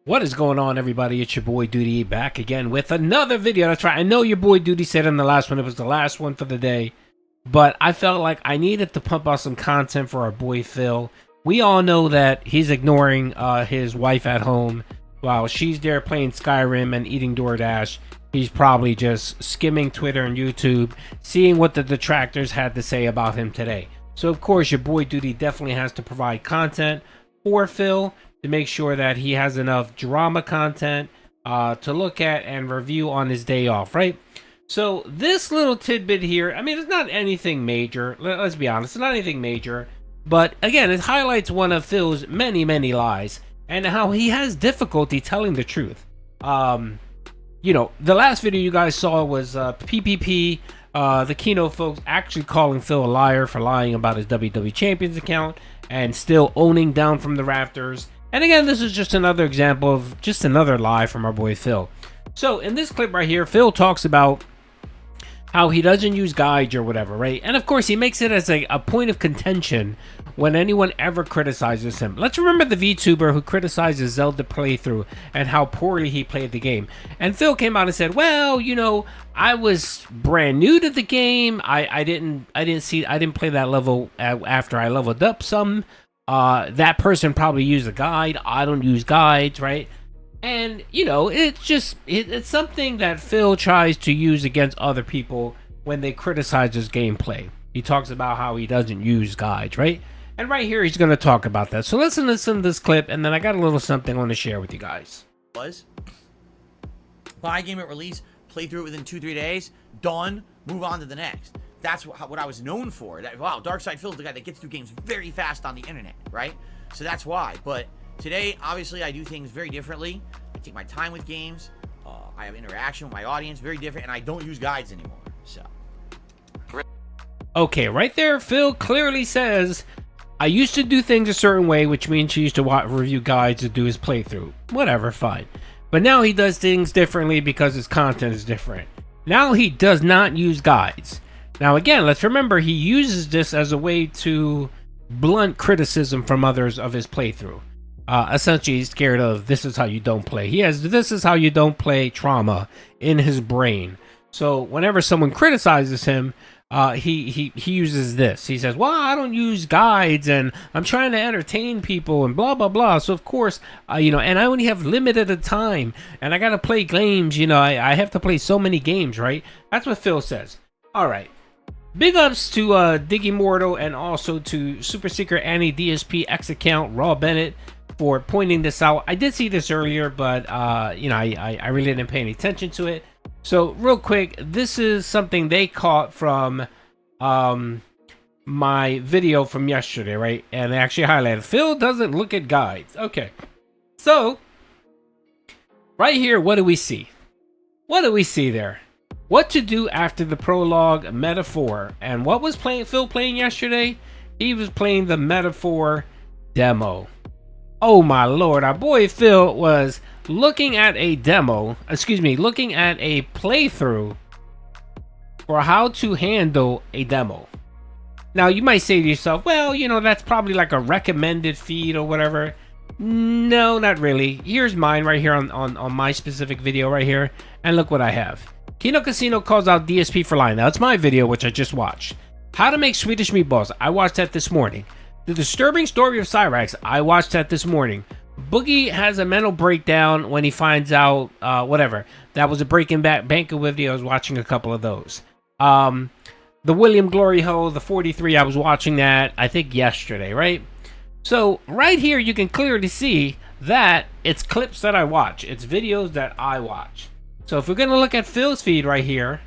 What is going on, everybody? It's your boy Duty back again with another video. That's right. I know your boy Duty said in the last one it was the last one for the day, but I felt like I needed to pump out some content for our boy Phil. We all know that he's ignoring his wife at home while she's there playing Skyrim and eating DoorDash. He's probably just skimming Twitter and YouTube, seeing what the detractors had to say about him today. So, of course, your boy Duty definitely has to provide content for Phil to make sure that he has enough drama content to look at and review on his day off, right? So this little tidbit here, I mean, it's not anything major. Let's be honest, it's not anything major. But again, it highlights one of Phil's many, many lies and how he has difficulty telling the truth. You know, the last video you guys saw was PPP, the Keynote folks actually calling Phil a liar for lying about his WWE Champions account and still owning down from the rafters. And again, this is just another example of just another lie from our boy Phil. So in this clip right here, Phil talks about how he doesn't use guides or whatever, right? And of course, he makes it as a point of contention when anyone ever criticizes him. Let's remember the VTuber who criticizes Zelda playthrough and how poorly he played the game. And Phil came out and said, well, you know, I was brand new to the game. I didn't play that level after I leveled up some. That person probably used a guide. I don't use guides, right? And, you know, it's something that Phil tries to use against other people when they criticize his gameplay. He talks about how he doesn't use guides, right? And right here, he's going to talk about that. So let's listen to this clip, and then I got a little something I want to share with you guys. Buy a game at release, play through it within 2-3 days, done, move on to the next. That's what I was known for. Wow, Darkside Phil's the guy that gets through games very fast on the internet, right? So that's why. But today, obviously, I do things very differently. I take my time with games. I have interaction with my audience, very different, and I don't use guides anymore. So, okay, right there, Phil clearly says, I used to do things a certain way, which means he used to review guides to do his playthrough. Whatever, fine. But now he does things differently because his content is different. Now he does not use guides. Now, again, let's remember he uses this as a way to blunt criticism from others of his playthrough. Essentially, he's scared of this is how you don't play. He has this is how you don't play trauma in his brain. So whenever someone criticizes him, he uses this. He says, well, I don't use guides and I'm trying to entertain people and blah, blah, blah. So, of course, you know, and I only have limited time and I got to play games. You know, I have to play so many games, right? That's what Phil says. All right. Big ups to Diggy Mortal and also to Super Secret Annie DSP X account Raw Bennett for pointing this out. I did see this earlier, but you know, I really didn't pay any attention to it. So real quick, this is something they caught from my video from yesterday, right? And they actually highlighted Phil doesn't look at guides. Okay, so right here, what do we see? What do we see there? What to do after the prologue metaphor. And what was Phil playing yesterday? He was playing the metaphor demo. Oh my lord, our boy Phil was looking at a demo, looking at a playthrough for how to handle a demo. Now you might say to yourself, well, you know, that's probably like a recommended feed or whatever. No, not really. Here's mine right here on my specific video right here. And look what I have. Kino Casino calls out DSP for lying. Now, it's my video, which I just watched. How to make Swedish meatballs. I watched that this morning. The disturbing story of Cyrax. I watched that this morning. Boogie has a mental breakdown when he finds out, whatever. That was a Breaking Bad Banker video. I was watching a couple of those. The William Glory Hole, the 43, I was watching that, I think, yesterday, right? So, right here, you can clearly see that it's clips that I watch. It's videos that I watch. So if we're going to look at Phil's feed right here,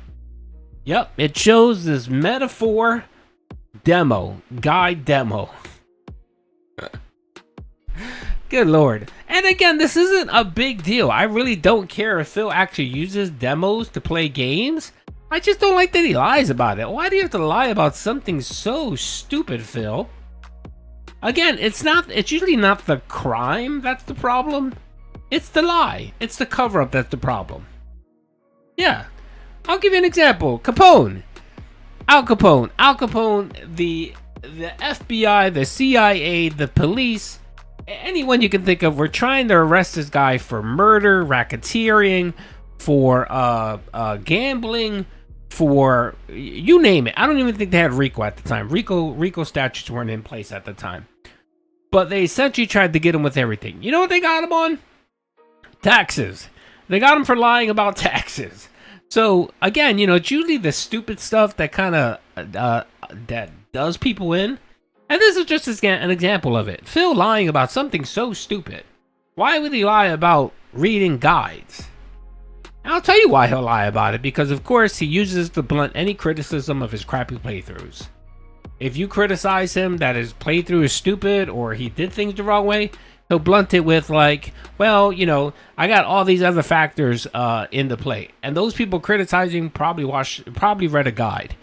yep, it shows this metaphor demo, guide demo. Good lord. And again, this isn't a big deal. I really don't care if Phil actually uses demos to play games. I just don't like that he lies about it. Why do you have to lie about something so stupid, Phil? Again, it's usually not the crime that's the problem. It's the lie. It's the cover-up that's the problem. Yeah, I'll give you an example. Capone, Al Capone, the FBI, the CIA, the police, anyone you can think of. We're trying to arrest this guy for murder, racketeering, for gambling, for you name it. I don't even think they had RICO at the time. RICO statutes weren't in place at the time. But they essentially tried to get him with everything. You know what they got him on? Taxes. They got him for lying about taxes. So again, it's usually the stupid stuff that kind of that does people in. And this is just an example of it. Phil lying about something so stupid. Why would he lie about reading guides? And I'll tell you why he'll lie about it. Because of course he uses to blunt any criticism of his crappy playthroughs. If you criticize him that his playthrough is stupid or he did things the wrong way, he'll blunt it with like, well, I got all these other factors into play. And those people criticizing probably read a guide.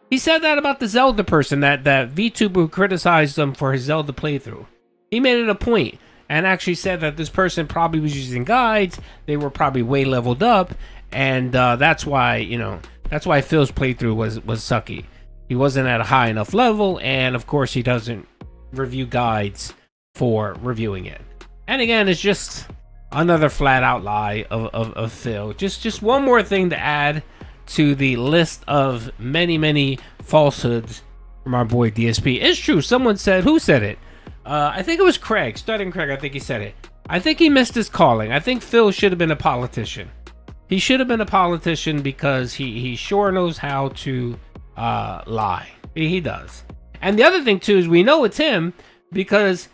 He said that about the Zelda person, that VTuber who criticized him for his Zelda playthrough. He made it a point and actually said that this person probably was using guides. They were probably way leveled up, and that's why Phil's playthrough was sucky. He wasn't at a high enough level, and of course he doesn't review guides for reviewing it. And again, it's just another flat out lie of Phil. Just one more thing to add to the list of many falsehoods from our boy DSP. It's true. Someone said, who said it? I think it was Craig, Studying Craig. I think he said it. I think he missed his calling. I think Phil should have been a politician. He should have been a politician because he sure knows how to lie. He does. And the other thing too is we know it's him because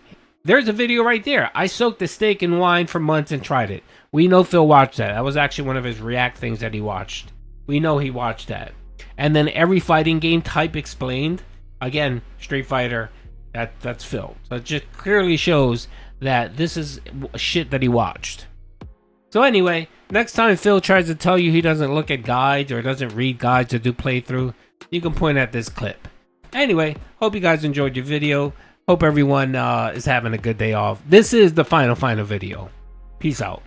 there's a video right there. I soaked the steak in wine for months and tried it. We know Phil watched that. That was actually one of his react things that he watched. We know he watched that. And then every fighting game type explained. Again, Street Fighter, that's Phil. So it just clearly shows that this is shit that he watched. So anyway, next time Phil tries to tell you he doesn't look at guides or doesn't read guides to do playthrough, you can point at this clip. Anyway, hope you guys enjoyed your video. Hope everyone is having a good day off. This is the final video. Peace out.